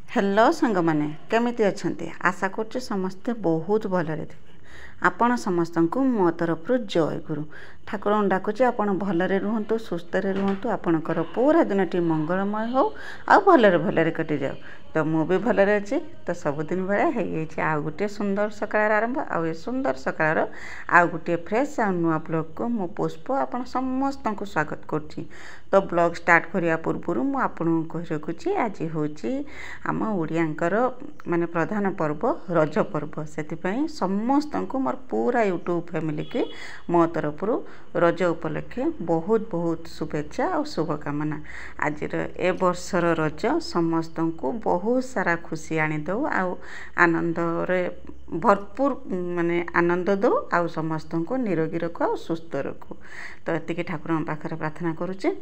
Hello सांग माने केमिति अछंती आशा करछु समस्ते बहुत भलरे थे आपण समस्त को मो तरफ जय गुरु ठाकुर डाकुचे आपण भलरे रुहंतु सुस्थ रे रुहंतु आपणकर पूरा दिनटी मंगलमय हो आ भलरे भलरे कटि जाओ तो मु भी भलरे अच्छी तो सबुदिन भाया है आ गोटे सुंदर सकाळ आरंभ आ सुंदर सकाळ आ गोटे फ्रेश आ नुआ ब्लॉग को मो पुष्प आपण समस्त को स्वागत करछि। तो ब्लॉग स्टार्ट करिया पूर्व मु आपन को रखुछि आज होछि आम ओडियांकर माने प्रधान पर्व रज पर्व से समस्त को मोर पूरा यूट्यूब फैमिली के मो तरफ रज उपलक्षे बहुत बहुत शुभेच्छा और शुभकामना। आज ए वर्षर रज समस्त को बहुत सारा खुशी आनी दो आनंद रे भरपूर माने आनंद दो आ समस्त को निरोगी रखो और सुस्थ रखो। तो एति ठाकुर पाखरे प्रार्थना करुचे।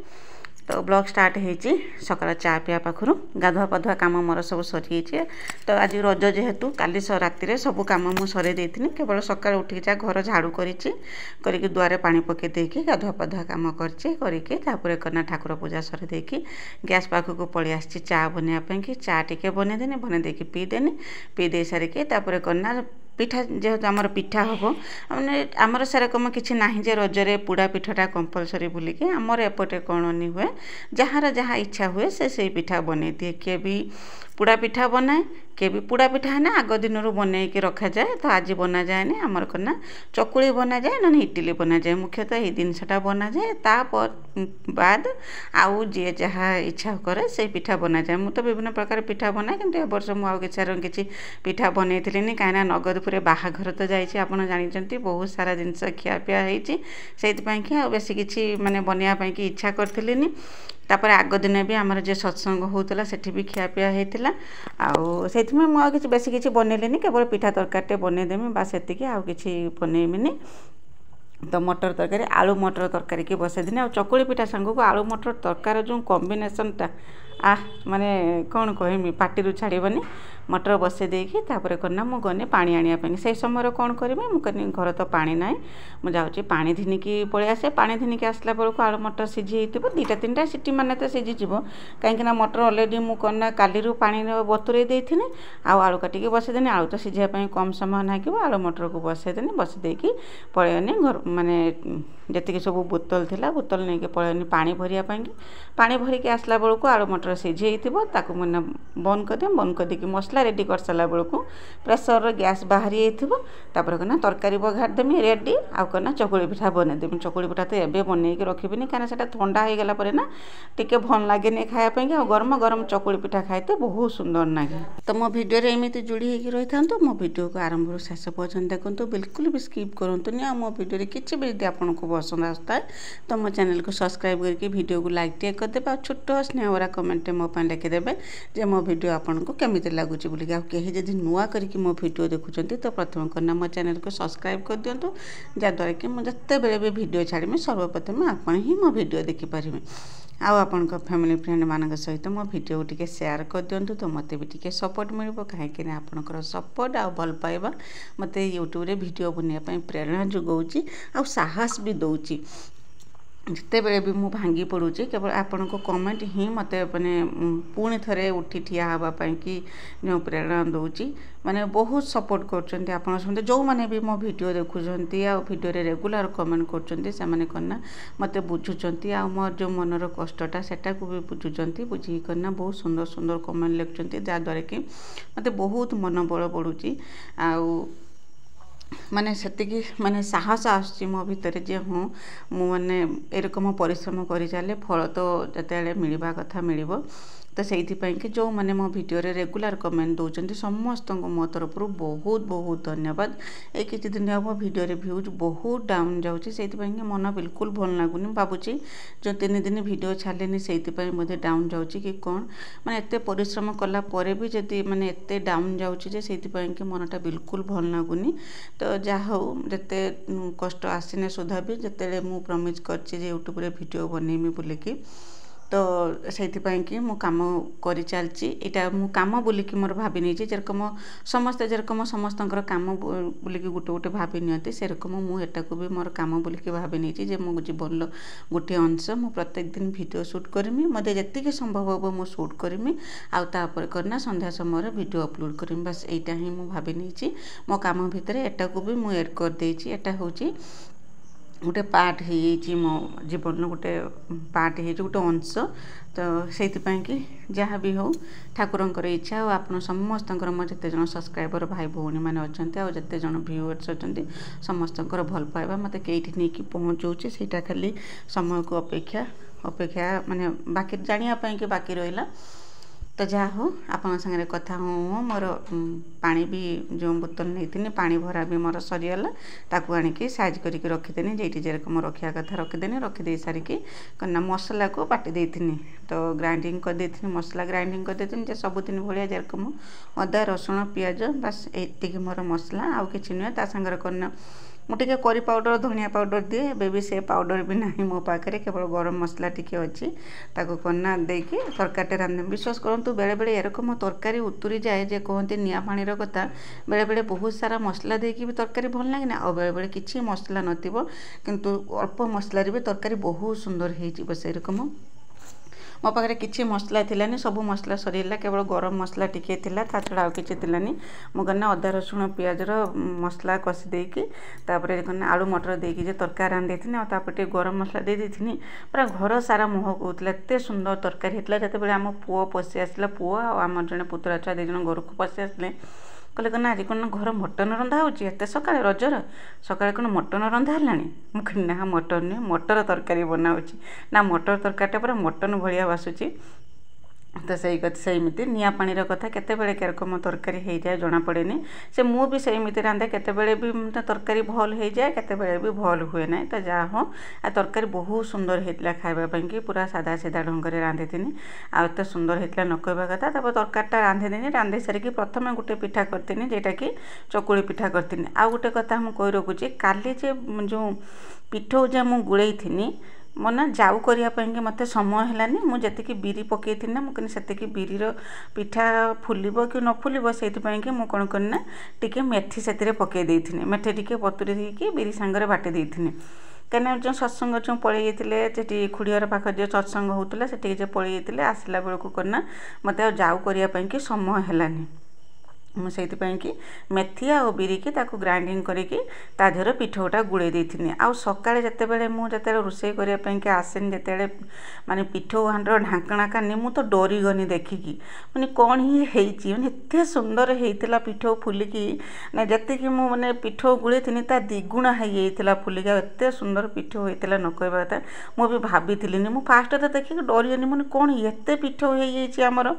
तो ब्लॉग स्टार्ट होती सकाल चा पिया पाखु गाधुआ पाधुआ कम मोर सब सरी। तो आज रज जेहेतु काली राति सब कम मुझे सर देती केवल सकाल उठिक जा घर झाड़ू कर दुआरे पानी पकई देकी गाधुआ पाधुआ कम करपर करना ठाकुर पूजा सर देकी गैस पाखक पलि आसी चा बनवाई चा टे बनईदेनी बनईदेकी पीदेनी पीदे सारिकी करना पिठा जेहेतु आमर पिठा हम मैंने आमर सेरकम किसी ना जे रजरे पुड़ा पिठाटा कंपलसरी बोलिकी आमर एपटे कौन नहीं हुए जार जहाँ इच्छा हुए से पिठा बन दिए किए भी पुड़ा पिठा बनाए किए भी पुड़ा पिठा है ना आग दिन बनई कि रखा जाए। तो आज बना जाए आमर करना चकुली बना जाए ना इडली बना जाए मुख्यतः ये जिनसा बना जाए तापर बाद आउ जी जहाँ इच्छा करे से पिठा बना जाए। मुझे तो विभिन्न प्रकार पिठा बनाए कि वर्ष मुझे किसी पिठा बनई कहीं नगदपुर बाहाघर तो जाइए आप जानते बहुत सारा जिनस खियापिया होती बेस किसी माने बनवाई कि इच्छा करी तापर आग दिन भी आमर जो सत्संग होता से भी खियापिया होता मुझे बेस किसी बनैली केवल पिठा तरकारी बनईदेमी बास एति आउ कि बनईबिनी। तो मटर तरकारी आलू मटर तरकारी की बसईदिनी आ चकुली पिठा सांग को आलू मटर तरकार जो कॉम्बिनेशनटा माने कौन कहमी पार्टी छाड़बनी मटर बसई देकी तापर करना मु गने पानी आनिया से समय कौन करी मुझे घर तो पानी ना मुझे पानी धिनिकी पलि आसे पानी धिनिकी आसला बेलू आलू मटर सीझी दुईटा तीनटा सीटी माने तो सीझीज कहीं मटर अलरेडी मुझे काली पानी बतुरे देती आलू काटिकी बसईदेनी आलू तो सीझापी कम समय लगे आलू मटर को बसईदेनी बसईदेकी पलैनी घर माने जी सब बोतल थिला बोतल नहीं कि पलैनी पानी भरिया पानी भरिकी आसला बेलू आलू मटर सीझी मैंने बंद करदे बंद करदेकी मसला रेडी कर सारा बेलू प्रेसर गैस बाहरी तापर करना तरकारी बघारदेमी रेडी आना चकुली पिठा बनईदेमी चकुली पिठा तो एवं बनईकी रखिबिनी कहीं से ठंडा हो गला ना टिके भल लगे खायापी गरम गरम चकुली पिठा खाइते बहुत सुंदर लगे। तो मो भिडियो एमती जोड़ी होगी रही था मो भिडियो को आरंभ शेष पर्यटन देखो बिल्कुल भी स्किप करूँ आ मो भिडियो किसी भी यदि आपको पसंद आसता है तो मो चैनल को सब्सक्राइब करके भिडियो को लाइक टे करदे छोट स्नेह भरा कमेंट मो लिखिदेवे जे मो भिडियो आपको केमी लगुच बोलिक कहीं जब नुआ करके मो भिडियो देखुं तो प्रथम करना मो चैनल को सब्सक्राइब कर दिंतु जहाँद्वारा कि मुझे बेले भी भिडियो छाड़मी सर्वप्रथम आप ही मो भिडियो देखिपारे आपण फैमिली फ्रेंड मान सहित मो भिडियो टी शेयर कर दिंतु तो मत भी टी सपोर्ट मिल कहीं आपंकर सपोर्ट आ भल पाइबा मत यूट्यूब रे भिडियो बनवाई प्रेरणा जोगाऊँगी आ साहस भी दौची जिते बड़े भी मु भांगी पड़ूची केवल आपण को कमेंट ही मत मैंने पुणी थे उठी ठिया हाँपाई कि जो प्रेरणा दूची माने बहुत सपोर्ट कर आपण समझते जो मैंने भी मो भिडियो देखुं आ भिडियो रेगुलर कमेंट करना मत बुझुंट आ मोर जो मनर कष्टा सेटा को भी बुझुंट बुझी करना बहुत सुंदर सुंदर कमेंट लिखुंट जहाँद्वारा कि मत बहुत मन बल पड़ूची आ माने सेतिकी माने साहस आसुची मो भितर जे हाँ मुझे एरकम परिश्रम कर चले फल तो जिते मिलवा कथा मिल तो से कि जो मैंने मो भिडियो रेगुलर कमेंट दौरान समस्त मो तरफ बहुत बहुत धन्यवाद। ये किसी दिन हम भिडियो भ्यूज बहुत डाउन जाऊँगी से मन बिल्कुल भल लगुनि भावुची जो 3 दिन भिडियो छाड़े से मुझे डाउन जाऊँगी कि कौन मैंने एत परिश्रम कला भी जदि मैंने एत डाउन जाऊँगी से कि मनटा बिल्कुल भल लगुनि। तो जहाँ हो जिते कष्ट आसने सुधा भी जिते मु प्रमिज कर यूट्यूब रे भिडियो बनईमी बोलिकी तो से मु काम कर चलती यहाँ मु कम बोलिकी मोर भाभी नहीं जेरकम समस्ते जेरकम समस्त कम बोलिकी गोटे गोटे भाभी नियंती सेरकम मुझे भी मोर कम बोलिकी भाभी नहीं मो जीवन गोटे अंश मु प्रत्येक दिन वीडियो शूट करमी मत जी संभव हम मु शूट करमी आपर करना संध्या समय वीडियो अपलोड करमी बस यहाँ ही मु भाभी नहीं मो कम भितर एटा को भी मु एड कर देछि एटा होची गोटे पार्ट हो मो जीवन गोटे पार्ट हो गोटे अंश तो से कि जहाँ भी हो ठाकुरंकर इच्छा और आप समस्त मो जिते जन सब्सक्राइबर भाई भौणी मैंने अच्छा और जिते जन व्यूअर्स अच्छा समस्त भल पाइबा मत कईठी नहीं पहुँचाऊँचे से खाली समय को अपेक्षा माने बाकी जानापी बाकी रहा तो जहाँ हो आपण सागर कथा हूँ मोर पानी भी जो बोतल नहीं पानी भरा भी मोर सरीगला ताकू आणिकी साइज करके रखीदेनी जेटी जेरकम रखा कथा रखीदेनी रखीदे सारिकी कना मसला को बाटी देथिनी तो ग्राइंडिंग कर देथिनी मसला ग्राइंडिंग कर देथिनी जे सबुदिन भलिया जेरकम अदा रसुण पियाज बस एतिकी मोर मसला आउ किछि नुहे ता संगर करना मुझे करी पाउडर धनिया पाउडर दिए बेबी से पाउडर भी ना मो पाखे केवल गरम मसला टी अच्छी करना देकी तरकारी रांधे विश्वास करूँ बेले बेले एरकम तरकारी उतुरी जाए जे कहते निआ पानी कथा बेले बेले बहुत सारा मसला देकी भी तरकारी भल लगे ना बेले बेले किसी मसला नथिबो किंतु अल्प मसला भी तरकारी बहुत सुंदर हो से रकम मो पाखे किसी मसला थिलानी सब मसला सरीला केवल गरम मसला टिके थिला ता छड़ा आ किछि थिलानी मो करना अदा रसुण पियाजर मसला कषि देकी तापरे करना आलू मटर देकी जे तरकारी रांधि थी तापर गरम मसला दे देथिनी पूरा घर सारा महक होता एत सुंदर तरकारी होता जिते बड़े आम पुओ पशि आसला पुओ आम जड़े पुतुरा छुआ दुई जन घर को पशि आसले कहले कना आज कौन घर मटन रंधा होते सकाଳେ रजर सकाଳେ कौन मटन रंधा है मुझे ना मटन नुहे मटर तरकारी बनाऊँ ना मटर तरकारी पूरा मटन भाया बासुची तो सेमती निआ पानी कथा केतेबेले केरकम तरकारी हो जाए जना पड़े से मु भी सेमती रांधे केतेबेले भी तरकारी भल हो जाए केतेबेले भी भल हुए ना तो जहाँ हो आ तरकारी बहुत सुंदर होता खावाई कि पूरा सादा सीधा ढंग से रांधि आते सुंदर होता न कहवा कथा तब तरकारीटा रांधिदेनी रांधि सारिकी प्रथम गोटे पिठा करती जेटा कि चकुली पिठा करती आउ गोटे कथा मुझे कही रखुची काली जो पिठौ जे मुझे गुड़े थी मो ना जाऊ करने मत समय है मुझे बिरी पकई थी ना मुझे से बिरीर पिठा फुलब कि न फुलब से मुझे कौन करना टी मेथी से पकई देती मेथी टी बतुरी देकी बिरी सांगरे बाटी देती कहीं जो सत्संग जो पलि जाते खुड़ीर पाख जो सत्संग होता से पलि जाते आसला बेलू करना मत जाऊ करने समय है मुझे कि मेथी आ बिरी की ग्राइंडिंग करके तादेहर पिठौटा गुड़े देती आउ सकाଳେ जितेबाला मुझे रोषे करने आसेनि जिते माने पिठौ हांडर ढाकणा कानी मु तो डरीगनी देखिकी मैंने कौन ही मैंने एत सुंदर होता पिठौ फुलिकी ना जी मैंने पिठौ गुड़े थी द्विगुणा होता फुलिकी एत सुंदर पिठौ होता न कहवा कथा मुझे भाभी मु फास्ट तो देखिए डरीगनी मैंने कौन एत पिठौ होमर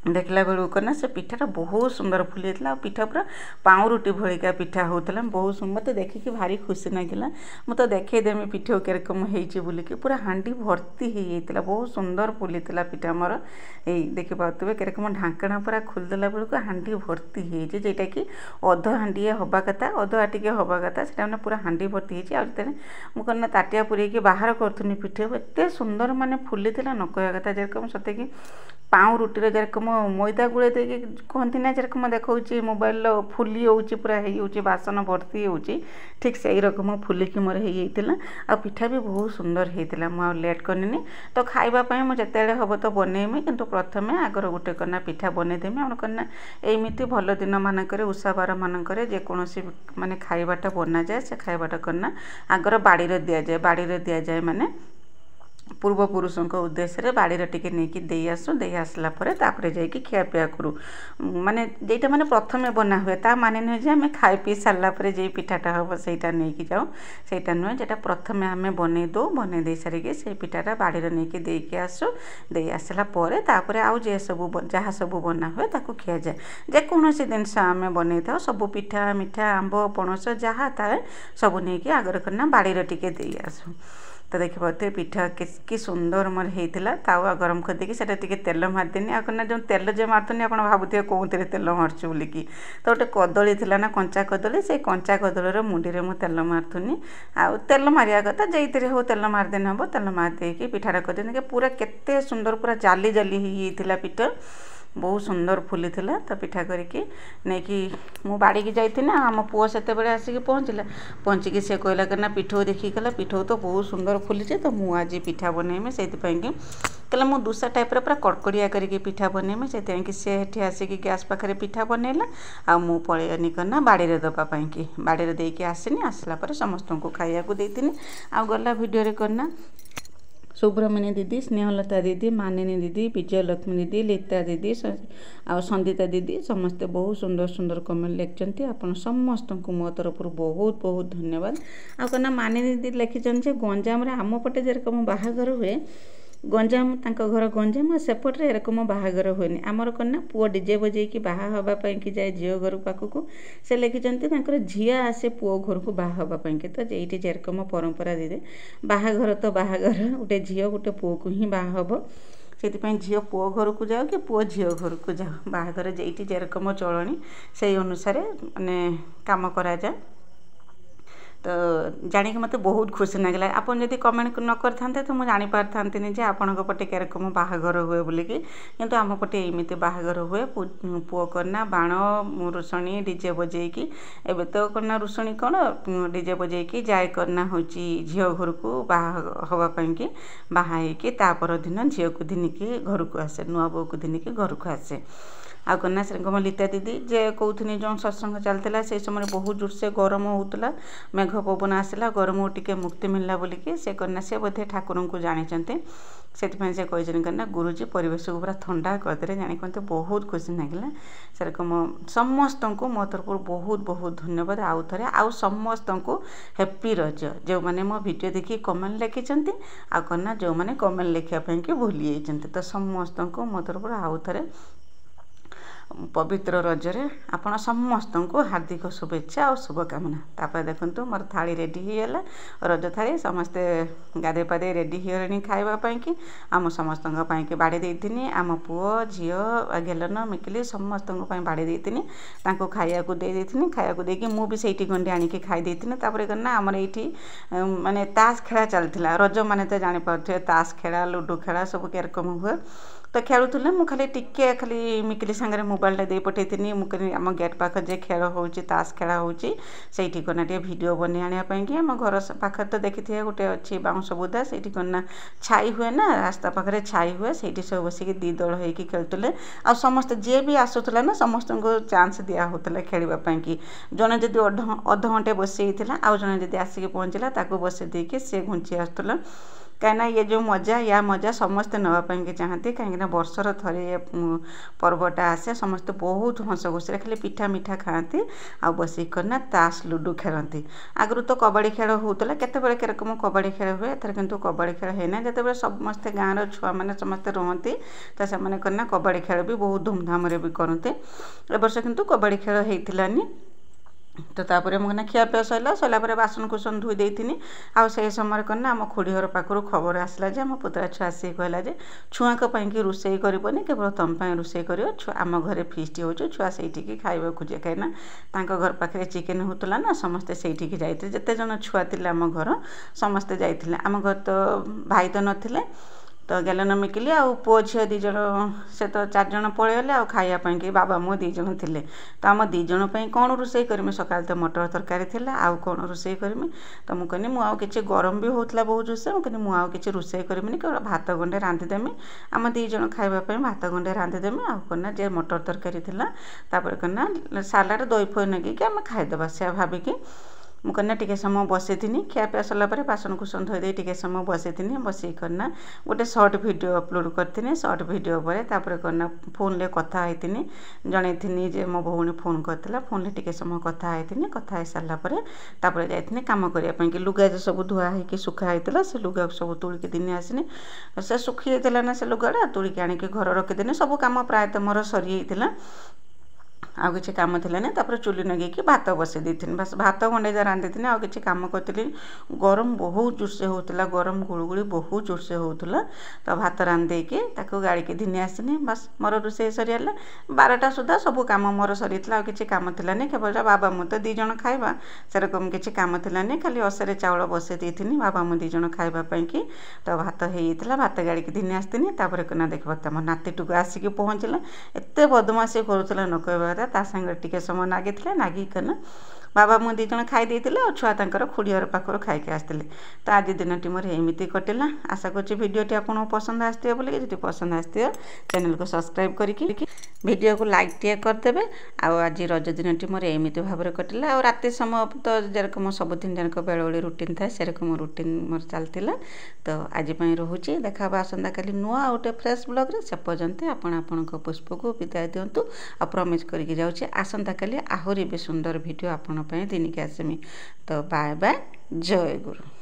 देखला बेलू करना से पिठाटा बहुत सुंदर फुली जाता पिठा पूरा पाउरुटी भलिका पिठा होता बहुत मत देखिकी भारी खुशी लगे मु तो देखदेमी पिठौ केरकम होलिकी पूरा हांडी भर्ती होता बहुत सुंदर फुली पिठा मोर यही देखी पाते केरकम ढाकणा पूरा खोलदेला बेलू हांडी भर्ती होटा कि अध हांडी हवा कथा अध आटिके हवा कथा से पूरा हांडी भर्ती होती मुझे ताटिया पूरे बाहर करूनी पिठौ एत सुंदर माने फुली न कहवा कथा जेरकम सत्य कि पाउरुटी जेरकम मैदा गुड़े दे कहती ना जेरकम देखा मोबाइल फुली हो पूरा हो बासन भर्ती हो ठीक से रकम फुलिकी मोर होता आ पिठा भी बहुत सुंदर होता मुझे लेट करनी तो खावाई मुझे हम तो बनईमी किंतु प्रथम आगर गोटे करना पिठा बनईदेमी आम करना एमती भल दिन मानक उषा बार मानक जेकोसी माने खावाटा बना जाए से खावाटा करना आगर बाड़ी दि जाए बाड़ी दि जाए माने पूर्वपुरुषों उद्देश्य बाड़ी टिके नहीं दे आसू दे आसला तापर जा खियापिया करूँ माने जेटा माने प्रथम बना हुए ता माने नुहे जे आम खाई पी सारापर जे पिठाटा हम सहीटा नहीं जाऊँ सहीटा नुहे जेटा प्रथम आम बन दो बन दे सारिकी से पिठाटा बाड़ी नहीं देकी आसू दे आसला तापर आउ जे सब जहाँ सब बना हुए ताकू खिया जाए जेकोसी जिनस आम बन था सब पिठा मिठा आंब पणस जहाँ थाए सब नहीं आगर करना बाड़ी टिके दे आसू तो देखिए पिठा कि सुंदर मोर होता तावा गरम कर देकी सेटा टिके तेल मारिदेनी आना जो तेल जो मारुनी आप भावुए कौन तेल मार्चु बोलिकी तो गोटे कदली थी ना कंचा कदली से कंचा कदलीर मुंडी में तेल मारुनी आउ तेल मारिया कथा जैसे हो तेल मारिदेने हम तेल मारिदेकी पिठाटा कर पूरा केते सुंदर पूरा जाली जाली होता पिठा बहुत सुंदर फुली थिला तो पिठा करके नहीं कि मु बाड़ी की जाती ना आम पुओ से आसिक पहुँचला पहुँचिकी से कहला करना पिठो देखिक कहला पिठो तो बहुत सुंदर फुली तो मु आज पिठा बनईमी से कहला मु दूसरा टाइप पूरा कड़कड़िया करके पिठा बनईमी से से आसिक गैस पाखे पिठा बनैला आ मु पलैनी करना बाड़ी दवापाई कि बाड़ी देकी आसनी आसला पर समस्त को खाया देती आ गला भिडियो करना सुब्रमण्य दीदी स्नेहलता दीदी मानिनी दीदी विजयलक्ष्मी दीदी लीता दीदी आ संदीता दीदी समस्ते बहुत सुंदर सुंदर कमेंट लिखिं आपन समस्त को मो तरफ बहुत बहुत धन्यवाद आना मानिनी दीदी लिखिं गंजाम आम पटे जेरकम बाहागर हुए गंजाम तांको घर गंजाम सेपटे एरकम बाहागर हुए आमर कन्ना पुओ डीजे बजेकी बाहा हवापाई कि जाए झील घर पाखक से लिखिं झी आसे पुओ घर को बाहा हवापाई तो ये जेरकम परंपरा दीदी बाहागर तो बाहागर गोटे झी गोटे पुओ को ही बाहा हम से झी पुओ घर को जाओ कि पुओ झी घर को जाओ बाहागर जेटी जेरकम चलनी से अनुसार माने काम करा जाए तो जानिक मत बहुत खुशी लगे आप जब कमेंट न करते तो मुझे जापार था आपण पटे केरकम बाहागर हुए बोलिकी किंतु आम पटे एमती बाहागर हुए पुओ करना बाण रुषणी डीजे बजेकी एबे तो करना रुषणी कौन डीजे बजेकी जाए करना हूँ झील घर को बाहापाई कि बाहाई तापर दिन झील को दिनिकी घर को आसे नुआ बो को दिनिकी घर को आसे आ कन्या श्रीगम लीता दीदी जे कहते जो सत्संग चलता से समय बहुत जोर से गरम होता मेघ पवन आसला गरम टिके मुक्ति मिलला बोलिकी से कन्या से बोधे ठाकुर को जानते से कहते कन्या गुरुजी परिवेश को पूरा ठंडा करदे जाणी कहते बहुत खुशी लगे सेरकम समस्त को मो तरफ बहुत बहुत धन्यवाद आउ थे आउ समस्त को हैप्पी रज जो मैंने मो वीडियो देखी कमेंट लिखिं आ कन्या जो मैंने कमेंट लिखापी कि भूली जाइए तो समस्त को मो तरफ आउ थे पवित्र रजरे आपण समस्त को हार्दिक शुभेच्छा और शुभकामना तापर देखंतु मोर थाली रेडी होगा रज थाली समस्ते गाधे पाधे रेडी होनी खावाई कि आम समस्त कि बाड़ी देती आम पुओ झी गेलन मिकिली समस्त बाड़ी देती खाया खाया देकी मु भी सही गंडे आणिकी खाई देती तापर करना आमर ये माने ताश खेला चलता रज मैंने तो जापारे ताश खेला लुडो खेला सब केरकम हुए तो खेलुले मुझे खाली टिके खाली मिकिली सांगे मोबाइल दे पठेनी मुझे आम गेट पाखे जे खेल हो ताश खेला होठी करना टे भिडियो बन आने कि आम घर पाखे तो देखी थे गोटे अच्छी बाउंश बुदा से करना छाई हुए ना रास्ता पाखे छाई हुए से सब बसिक दी दल हो खेलुले आ समस्त जी भी आसूला ना समस्त को चांस दिया होता खेलवाई कि जड़े जदि अध घंटे बसई आउ जड़े जदि आसिक पहुँचला बसई देकी सी घुंची आसला कहीं ये जो मजा या मजा समस्ते नापी चाहती कहीं वर्षर थे पर्वटा आसे समस्ते बहुत हस खुशी खाली पिठा मिठा खाती आ बसिक करना ताश लुडो खेलती आगु तो कबड्डी खेल होता केतबेले केरकम कबड्डी खेल हुए एथर किंतु कबड्डी खेल है जिते समस्ते गाँव छुआ मैंने समस्ते रहती तो से करना कबड्डी खेल भी बहुत धूमधाम भी करते ए वर्ष किंतु कबड्डी खेल होती तो तापर मुझे खियापिया सरला बासन कुसन धोई देती आ समय करना आम खुड़ी घर पाखर खबर आसला आम पुतरा छुआ आसिक कहला छुआं रोषे करनी केवल तुम रोषे कर आम घर फिस्ट हो छुआ से खाइबा खोजे कहीं घर पाखे चिकेन होता ना समस्ते से जाते जिते जन छुआ थे आम घर समस्ते जाते आम घर तो भाई तो नथिले तो गेलन मिकिली आ पुओ झी दीज से तो 4 जन पलैगले आ खायापाई कि बाबा मो 2 जन थे तो आम 2 जन कौन रोषे करमी सकाल तो मटर तरकारी थिला आउ कौन रोषे करमी तो मुझे कहनी मुझे गरम भी होता बहुत जोरसे मुझे मुझे रोषे करमी केवल भात गंडे रांधिदेमी आम 2 जन खावाई भात गंडे रांधिदेमी आउ करना जे मटर तरकारी थिला तापर करना सालाड दही फही नगेकी आम खाईदेवा से भाविकी मुझे टे समय बसई खियापिया सरला बासन कुसन धोदे टे समय बसई बसई करना गोटे सर्ट वीडियो अपलोड करी सर्ट वीडियो पर तापर करना फोन ले कथा होती जन जे मो भौणी फोन करता फोन ले टे समय कथा होती कथा हो सारापर तापर जाइए कम करने लुगा जो सब धुआ हो सुखा होता से लुगा सब तुलिकी दिन आसनी से सुखी जाता ना से लुगाटा तुलिकी आणिकी घर रखीदेनी सब कम प्रायतः मोर सरी जाता ଆଉ କିଛି କାମ ଥିଲାନି ତାପରେ ଚୁଲି ଲଗେଇକି ଭାତ ବସେଇ ଦେଇଥିଲି ବାସ୍ ଭାତ ଗଣ୍ଡେ ଯା ରାନ୍ଧିଥିଲି ଆଉ କିଛି କାମ କରିଥିଲି ଗରମ ବହୁତ ଜୋରସେ ହେଉଥିଲା ଗରମ ଗୁଳୁଗୁଳି ବହୁତ ଜୋରସେ ହେଉଥିଲା ତ ଭାତ ରାନ୍ଧିଦେଇକି ତାକୁ ଗାଳିକି ଧିନି ଆସିନି ବାସ୍ ମୋର ରୋଷେଇ ସରିଗଲା 12ଟା ସୁଦ୍ଧା ସବୁ କାମ ମୋର ସରିଥିଲା ଆଉ କିଛି କାମ ଥିଲାନି କେବଳ ବାବା ମୁଁ ତ 2 ଜଣ ଖାଇବା ସେରକମ କିଛି କାମ ଥିଲାନି ଖାଲି ଅସରେ ଚାଉଳ ବସେଇ ଦେଇଥିଲି ବାବା ମୁଁ 2 ଜଣ ଖାଇବା ପାଇଁକି ତ ଭାତ ହେଇଯାଇଥିଲା ଭାତ ଗାଳିକି ଧିନି ଆସିଥିଲି ତାପରେ ନା ଦେଖିବ ତମ ନାତିଟୁକୁ ଆସିକି ପହଞ୍ଚିଲା ଏତେ ବଦମାସି କରୁଥିଲା ନ କହିବା କଥା ତା ସାଙ୍ଗରେ ଟିକେ ସମୟ ନାଗିଥିଲା ନାଗିକିନା ବାବା ମୁଁ 2 ଜଣ ଖାଇ ଦେଇଥିଲେ ଆଉ ଛୁଆ ତାଙ୍କର ଖୁଡ଼ିଘର ପାଖରୁ ଖାଇକି ଆସିଥିଲେ ତ ଆଜି ଦିନଟି ମୋର ଏମିତି କଟିଲା ଆଶା କରୁଛି ଭିଡ଼ିଓଟି ଆପଣଙ୍କୁ ପସନ୍ଦ ଆସିଥିବ ବୋଲି ଯଦି ପସନ୍ଦ ଆସିଥିବ ଚ୍ୟାନେଲକୁ ସବସ୍କ୍ରାଇବ୍ କରିକି ଭିଡ଼ିଓକୁ ଲାଇକ୍ ଟିକେ କରିଦେବେ ଆଉ ଆଜି ରଜ ଦିନଟି ମୋର ଏମିତି ଭାବରେ କଟିଲା ଆଉ ରାତି ସମୟ ତ ଯେରକମ ସବୁଦିନ ଯେରକ ବେଳଓଳି ରୁଟିନ୍ ଥାଏ ସେରକମ ରୁଟିନ୍ ମୋର ଚାଲିଥିଲା ତ ଆଜି ପାଇଁ ରହୁଛି ଦେଖା ହେବା ଆସନ୍ତାକାଲି ନୂଆ ଆଉ ଗୋଟେ ଫ୍ରେଶ୍ ବ୍ଲଗ୍ରେ ସେ ପର୍ଯ୍ୟନ୍ତ ଆପଣ ଆପଣଙ୍କ ପୁଷ୍ପକୁ ବିଦାୟ ଦିଅନ୍ତୁ ଆଉ ପ୍ରମିସ୍ କରିକି ଯାଉଛି ଆସନ୍ତାକାଲି ଆହୁରି ବି ସୁନ୍ଦର ଭିଡ଼ିଓ ଆପଣ ପାଇଁ ଦିନିକି ଆସିମି ତ ବାଏ ବାଏ ଜୟ ଗୁରୁ।